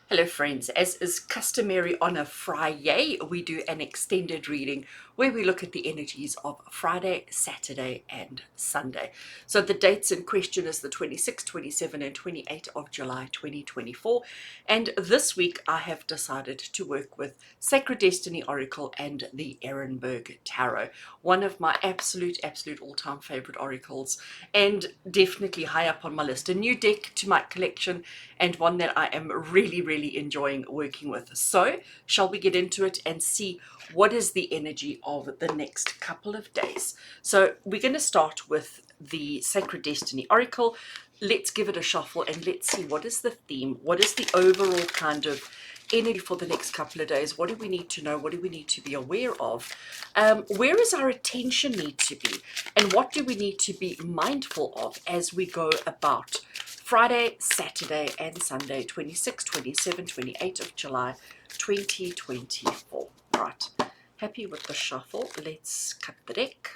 Hello friends, as is customary on a Friday, we do an extended reading where we look at the energies of Friday, Saturday and Sunday. So the dates in question is the 26th, 27th and 28th of July 2024, and this week I have decided to work with Sacred Destiny Oracle and the Ehrenberg Tarot, one of my absolute all-time favorite oracles and definitely high up on my list. A new deck to my collection and one that I am really enjoying working with. So shall we get into it and see what is the energy of the next couple of days? So we're going to start with the Sacred Destiny Oracle. Let's give it a shuffle and let's see what is the theme, what is the overall kind of energy for the next couple of days. What do we need to know? What do we need to be aware of? Where is our attention need to be? And what do we need to be mindful of as we go about Friday, Saturday and Sunday, 26, 27, 28 of July 2024. Right, happy with the shuffle. Let's cut the deck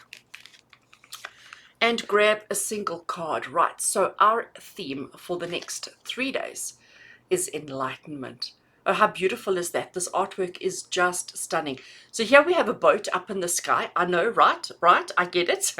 and grab a single card. Right, so our theme for the next 3 days is enlightenment. Oh, how beautiful is that? This artwork is just stunning. So here we have a boat up in the sky. I know, right? I get it.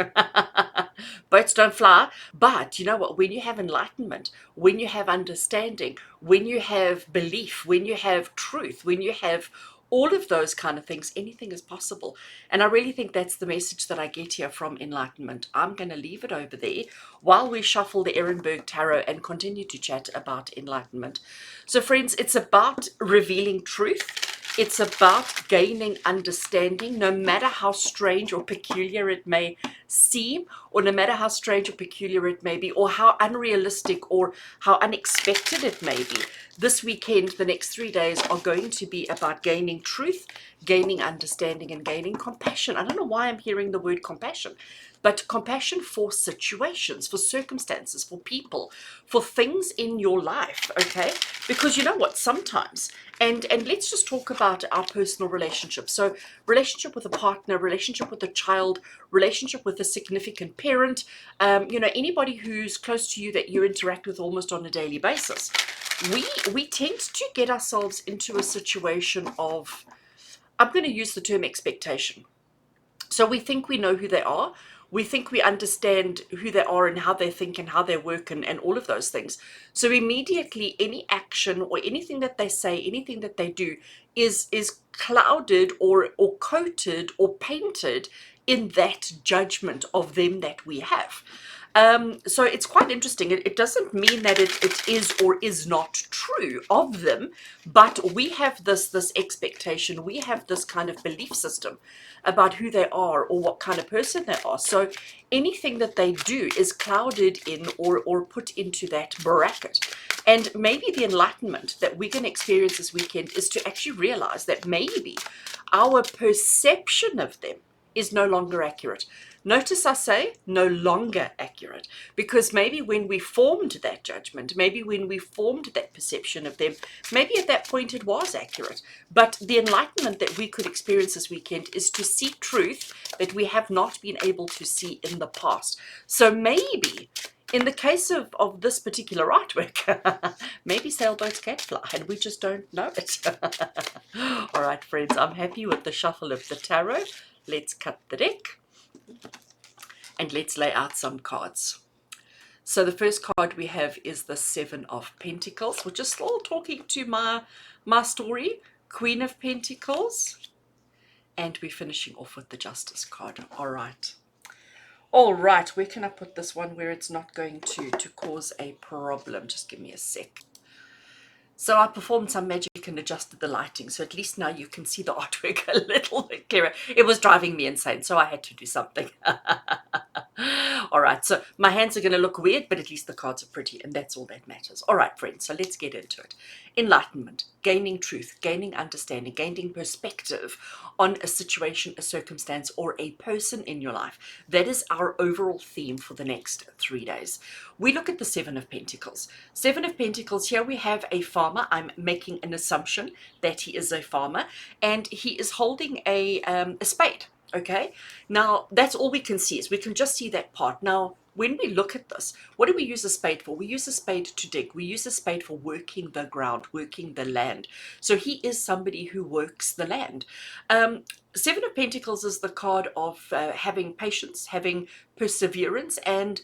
Boats don't fly. But you know what? When you have enlightenment, when you have understanding, when you have belief, when you have truth, when you have all of those kind of things, anything is possible. And I really think that's the message that I get here from enlightenment. I'm going to leave it over there while we shuffle the Ehrenberg Tarot and continue to chat about enlightenment. So friends, it's about revealing truth. It's about gaining understanding, no matter how strange or peculiar it may seem, or no matter how strange or peculiar it may be, or how unrealistic or how unexpected it may be. This weekend, the next 3 days are going to be about gaining truth, gaining understanding, and gaining compassion. I don't know why I'm hearing the word compassion, but compassion for situations, for circumstances, for people, for things in your life, okay? Because you know what, sometimes, and let's just talk about our personal relationships. So relationship with a partner, relationship with a child, relationship with a significant parent, anybody who's close to you that you interact with almost on a daily basis. We tend to get ourselves into a situation of, I'm going to use the term expectation. So we think we know who they are. We think we understand who they are and how they think and how they work and all of those things. So immediately any action or anything that they say, anything that they do is clouded or coated or painted in that judgment of them that we have. So it's quite interesting. It doesn't mean that it is or is not true of them, but we have this expectation, we have this kind of belief system about who they are or what kind of person they are. So anything that they do is clouded in or put into that bracket. And maybe the enlightenment that we're going to experience this weekend is to actually realize that maybe our perception of them is no longer accurate. Notice I say no longer accurate, because maybe when we formed that judgment, maybe when we formed that perception of them, maybe at that point it was accurate. But the enlightenment that we could experience this weekend is to see truth that we have not been able to see in the past. So maybe in the case of this particular artwork, maybe sailboats can fly and we just don't know it. All right, friends, I'm happy with the shuffle of the tarot. Let's cut the deck and let's lay out some cards. So the first card we have is the Seven of Pentacles, which is still talking to my story, Queen of Pentacles. And we're finishing off with the Justice card. All right. All right, where can I put this one where it's not going to cause a problem? Just give me a sec. So I performed some magic and adjusted the lighting, so at least now you can see the artwork a little bit clearer. It was driving me insane, so I had to do something. All right, so my hands are going to look weird, but at least the cards are pretty, and that's all that matters. All right, friends, so let's get into it. Enlightenment, gaining truth, gaining understanding, gaining perspective on a situation, a circumstance, or a person in your life. That is our overall theme for the next 3 days. We look at the Seven of Pentacles. Seven of Pentacles, here we have a farmer. I'm making an assumption that he is a farmer, and he is holding a spade. Okay, now that's all we can see, is we can just see that part. Now when we look at this, what do we use a spade for? We use a spade to dig. We use a spade for working the ground, working the land. So he is somebody who works the land. Seven of Pentacles is the card of having patience, having perseverance, and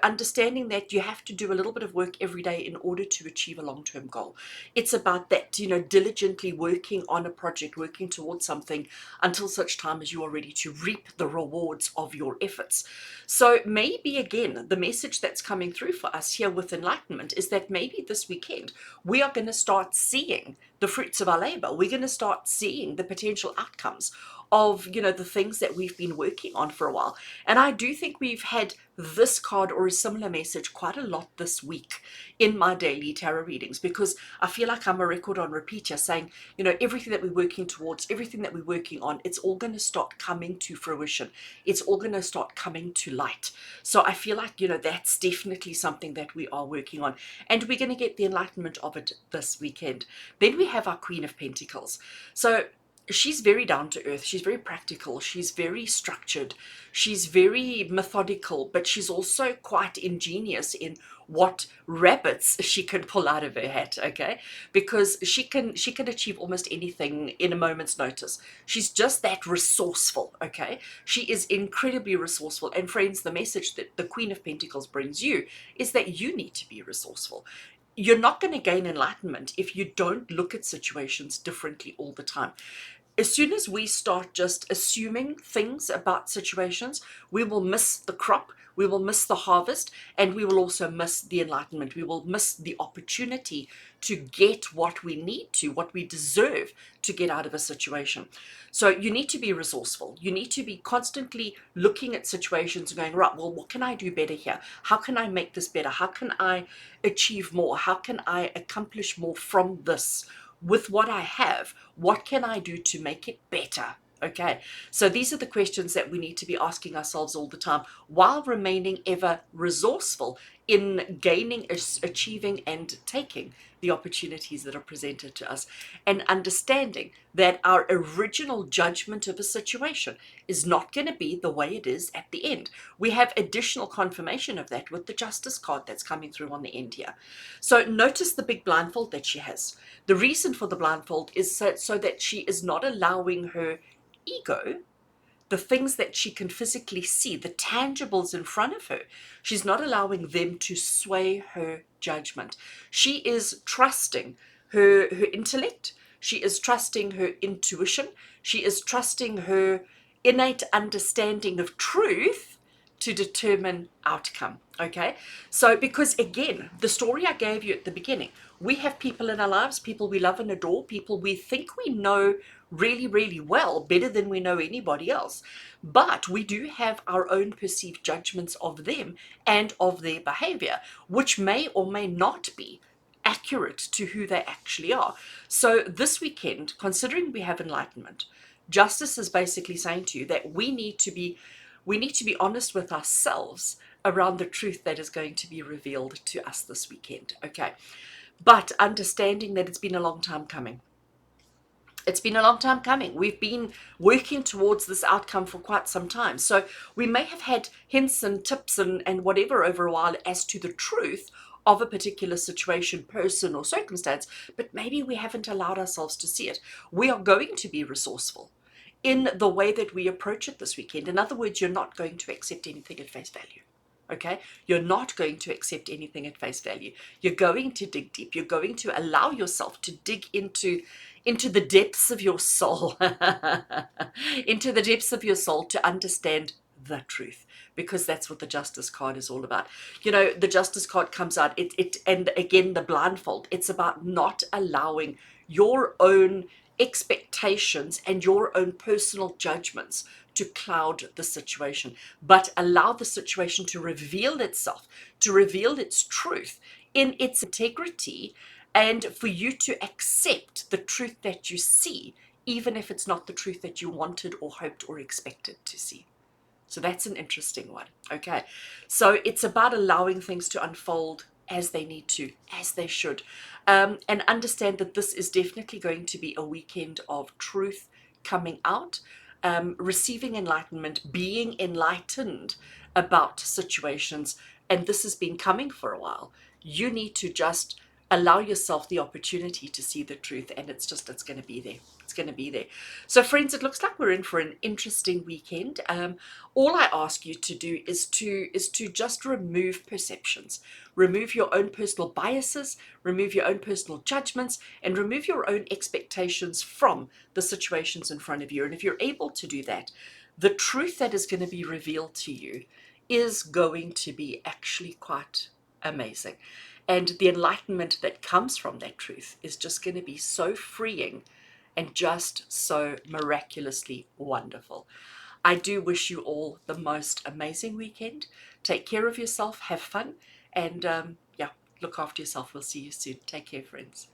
understanding that you have to do a little bit of work every day in order to achieve a long-term goal. It's about that, diligently working on a project, working towards something until such time as you are ready to reap the rewards of your efforts. So maybe again, the message that's coming through for us here with enlightenment is that maybe this weekend we are going to start seeing the fruits of our labor. We're going to start seeing the potential outcomes of the things that we've been working on for a while. And I do think we've had this card or a similar message quite a lot this week in my daily tarot readings, because I feel like I'm a record on repeat here saying, everything that we're working towards, everything that we're working on, it's all going to start coming to fruition. It's all going to start coming to light. So I feel like, that's definitely something that we are working on, and we're going to get the enlightenment of it this weekend. Then we have our Queen of Pentacles. So she's very down to earth. She's very practical. She's very structured. She's very methodical, but she's also quite ingenious in what rabbits she can pull out of her hat, okay? Because she can achieve almost anything in a moment's notice. She's just that resourceful, okay? She is incredibly resourceful. And friends, the message that the Queen of Pentacles brings you is that you need to be resourceful. You're not going to gain enlightenment if you don't look at situations differently all the time. As soon as we start just assuming things about situations, we will miss the crop, we will miss the harvest, and we will also miss the enlightenment. We will miss the opportunity to get what we need to, what we deserve to get out of a situation. So you need to be resourceful. You need to be constantly looking at situations and going, right, well, what can I do better here? How can I make this better? How can I achieve more? How can I accomplish more from this? With what I have, what can I do to make it better? Okay, so these are the questions that we need to be asking ourselves all the time, while remaining ever resourceful in gaining, achieving, and taking the opportunities that are presented to us, and understanding that our original judgment of a situation is not going to be the way it is at the end. We have additional confirmation of that with the Justice card that's coming through on the end here. So notice the big blindfold that she has. The reason for the blindfold is so that she is not allowing her ego, the things that she can physically see, the tangibles in front of her, she's not allowing them to sway her judgment. She is trusting her intellect. She is trusting her intuition. She is trusting her innate understanding of truth to determine outcome. Okay, so because again, the story I gave you at the beginning, we have people in our lives, people we love and adore, people we think we know really, really well, better than we know anybody else, but we do have our own perceived judgments of them and of their behavior, which may or may not be accurate to who they actually are. So this weekend, considering we have enlightenment, Justice is basically saying to you that we need to be honest with ourselves around the truth that is going to be revealed to us this weekend. Okay, but understanding that it's been a long time coming. It's been a long time coming. We've been working towards this outcome for quite some time. So we may have had hints and tips and whatever over a while as to the truth of a particular situation, person, or circumstance, but maybe we haven't allowed ourselves to see it. We are going to be resourceful in the way that we approach it this weekend. In other words, you're not going to accept anything at face value. Okay, you're not going to accept anything at face value. You're going to dig deep. You're going to allow yourself to dig into the depths of your soul, into the depths of your soul, to understand the truth, because that's what the Justice card is all about. The Justice card comes out, and again, the blindfold, it's about not allowing your own expectations and your own personal judgments to cloud the situation, but allow the situation to reveal itself, to reveal its truth in its integrity, and for you to accept the truth that you see, even if it's not the truth that you wanted or hoped or expected to see. So that's an interesting one. Okay, so it's about allowing things to unfold as they need to, as they should, and understand that this is definitely going to be a weekend of truth coming out. receiving enlightenment, being enlightened about situations, and this has been coming for a while. You need to just allow yourself the opportunity to see the truth, and it's going to be there. It's going to be there. So friends, it looks like we're in for an interesting weekend. All I ask you to do is to just remove perceptions, remove your own personal biases, remove your own personal judgments, and remove your own expectations from the situations in front of you. And if you're able to do that, the truth that is going to be revealed to you is going to be actually quite amazing. And the enlightenment that comes from that truth is just going to be so freeing and just so miraculously wonderful. I do wish you all the most amazing weekend. Take care of yourself, have fun, and yeah, look after yourself. We'll see you soon. Take care, friends.